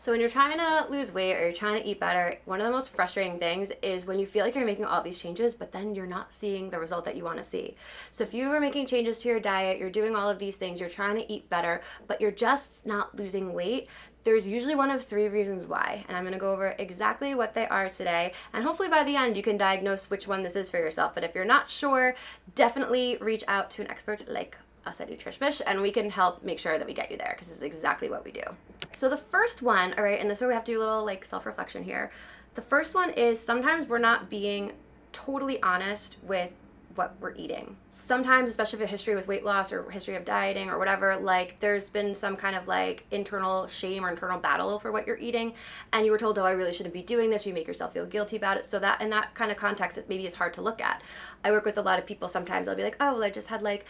So when you're trying to lose weight or you're trying to eat better, one of the most frustrating things is when you feel like you're making all these changes, but then you're not seeing the result that you want to see. So if you are making changes to your diet, you're doing all of these things, you're trying to eat better, but you're just not losing weight, there's usually one of three reasons why. And I'm going to go over exactly what they are today. And hopefully by the end, you can diagnose which one this is for yourself. But if you're not sure, definitely reach out to an expert like us at Nutrish Mish, and we can help make sure that we get you there, because this is exactly what we do. So the first one, all right, and this is where we have to do a little like self-reflection here. The first one is sometimes we're not being totally honest with what we're eating. Sometimes, especially if you have a history with weight loss or history of dieting or whatever, like there's been some kind of like internal shame or internal battle for what you're eating, and you were told, oh, I really shouldn't be doing this. You make yourself feel guilty about it. So that in that kind of context, it maybe is hard to look at. I work with a lot of people. Sometimes I'll be like, oh, well, I just had like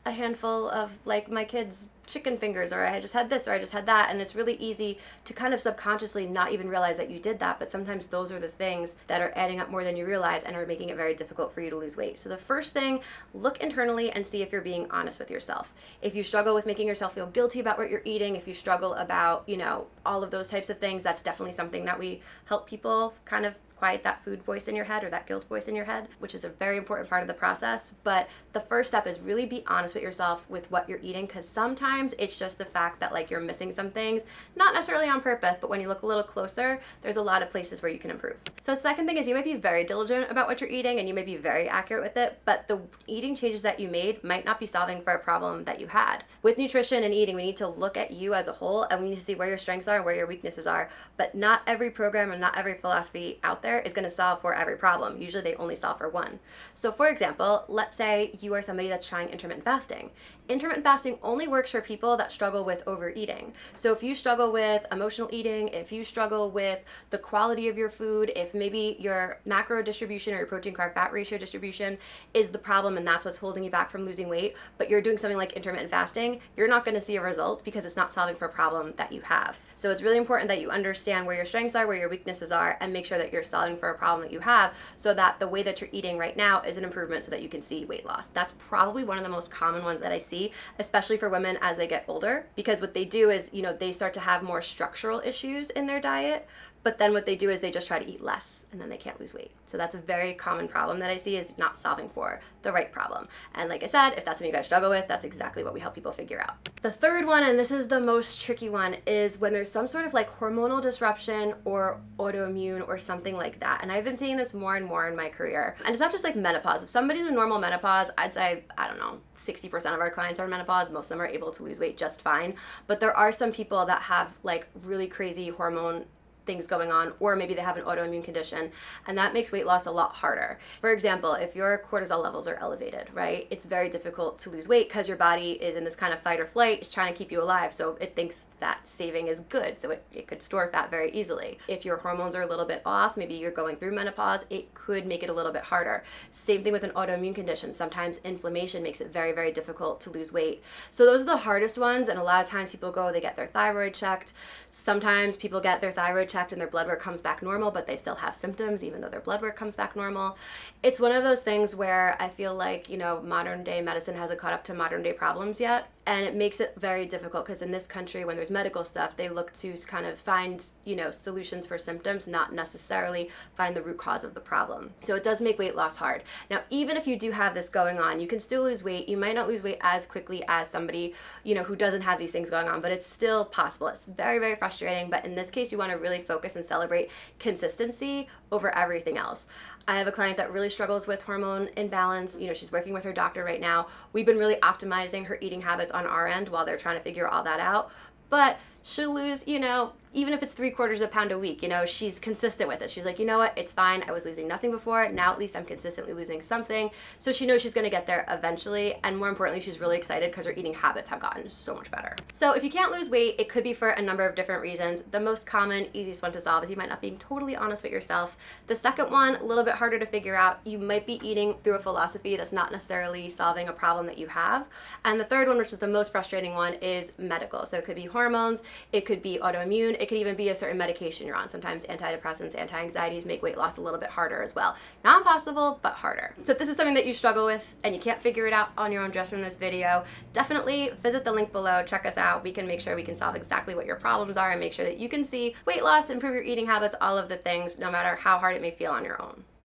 a handful of like my kids' chicken fingers, or I just had this, or I just had that. And it's really easy to kind of subconsciously not even realize that you did that, but sometimes those are the things that are adding up more than you realize and are making it very difficult for you to lose weight. So the first thing, look internally and see if you're being honest with yourself. If you struggle with making yourself feel guilty about what you're eating, if you struggle about, you know, all of those types of things, that's definitely something that we help people kind of quiet that food voice in your head or that guilt voice in your head, which is a very important part of the process. But the first step is really be honest with yourself with what you're eating, because sometimes it's just the fact that like you're missing some things, not necessarily on purpose, but when you look a little closer, there's a lot of places where you can improve. So the second thing is you might be very diligent about what you're eating and you may be very accurate with it, but the eating changes that you made might not be solving for a problem that you had. With nutrition and eating, we need to look at you as a whole, and we need to see where your strengths are and where your weaknesses are. But not every program and not every philosophy out there is going to solve for every problem. Usually they only solve for one. So for example, let's say you are somebody that's trying intermittent fasting. Intermittent fasting only works for people that struggle with overeating. So if you struggle with emotional eating, if you struggle with the quality of your food, if maybe your macro distribution or your protein carb fat ratio distribution is the problem and that's what's holding you back from losing weight, but you're doing something like intermittent fasting, you're not going to see a result because it's not solving for a problem that you have. So it's really important that you understand where your strengths are, where your weaknesses are, and make sure that you're solving for a problem that you have, so that the way that you're eating right now is an improvement so that you can see weight loss. That's probably one of the most common ones that I see, especially for women as they get older, because what they do is, you know, they start to have more structural issues in their diet, but then what they do is they just try to eat less and then they can't lose weight. So that's a very common problem that I see, is not solving for the right problem. And like I said, if that's something you guys struggle with, that's exactly what we help people figure out. The third one, and this is the most tricky one, is when there's some sort of like hormonal disruption or autoimmune or something like that. And I've been seeing this more and more in my career. And it's not just like menopause. If somebody's in normal menopause, I'd say, I don't know, 60% of our clients are in menopause. Most of them are able to lose weight just fine. But there are some people that have like really crazy hormone things going on, or maybe they have an autoimmune condition, and that makes weight loss a lot harder. For example, if your cortisol levels are elevated, right, it's very difficult to lose weight because your body is in this kind of fight or flight. It's trying to keep you alive, so it thinks fat saving is good, so it could store fat very easily. If your hormones are a little bit off, maybe you're going through menopause, it could make it a little bit harder. Same thing with an autoimmune condition. Sometimes inflammation makes it very, very difficult to lose weight. So those are the hardest ones, and a lot of times people go, they get their thyroid checked. Sometimes people get their thyroid checked and their blood work comes back normal, but they still have symptoms even though their blood work comes back normal. It's one of those things where I feel like, you know, modern day medicine hasn't caught up to modern day problems yet. And it makes it very difficult because in this country, when there's medical stuff, they look to kind of find, you know, solutions for symptoms, not necessarily find the root cause of the problem. So it does make weight loss hard. Now, even if you do have this going on, you can still lose weight. You might not lose weight as quickly as somebody, you know, who doesn't have these things going on, but it's still possible. It's very, very frustrating. But in this case, you want to really focus and celebrate consistency over everything else. I have a client that really struggles with hormone imbalance. You know, she's working with her doctor right now. We've been really optimizing her eating habits on our end while they're trying to figure all that out. But she'll lose, you know, even if it's 3/4 pound a week, you know, she's consistent with it. She's like, you know what, it's fine. I was losing nothing before. Now at least I'm consistently losing something. So she knows she's going to get there eventually. And more importantly, she's really excited because her eating habits have gotten so much better. So if you can't lose weight, it could be for a number of different reasons. The most common, easiest one to solve is you might not be totally honest with yourself. The second one, a little bit harder to figure out. You might be eating through a philosophy that's not necessarily solving a problem that you have. And the third one, which is the most frustrating one, is medical. So it could be hormones. It could be autoimmune. It could even be a certain medication you're on. Sometimes antidepressants, anti-anxieties make weight loss a little bit harder as well. Not impossible, but harder. So if this is something that you struggle with and you can't figure it out on your own just from this video, definitely visit the link below, check us out. We can make sure we can solve exactly what your problems are and make sure that you can see weight loss, improve your eating habits, all of the things, no matter how hard it may feel on your own.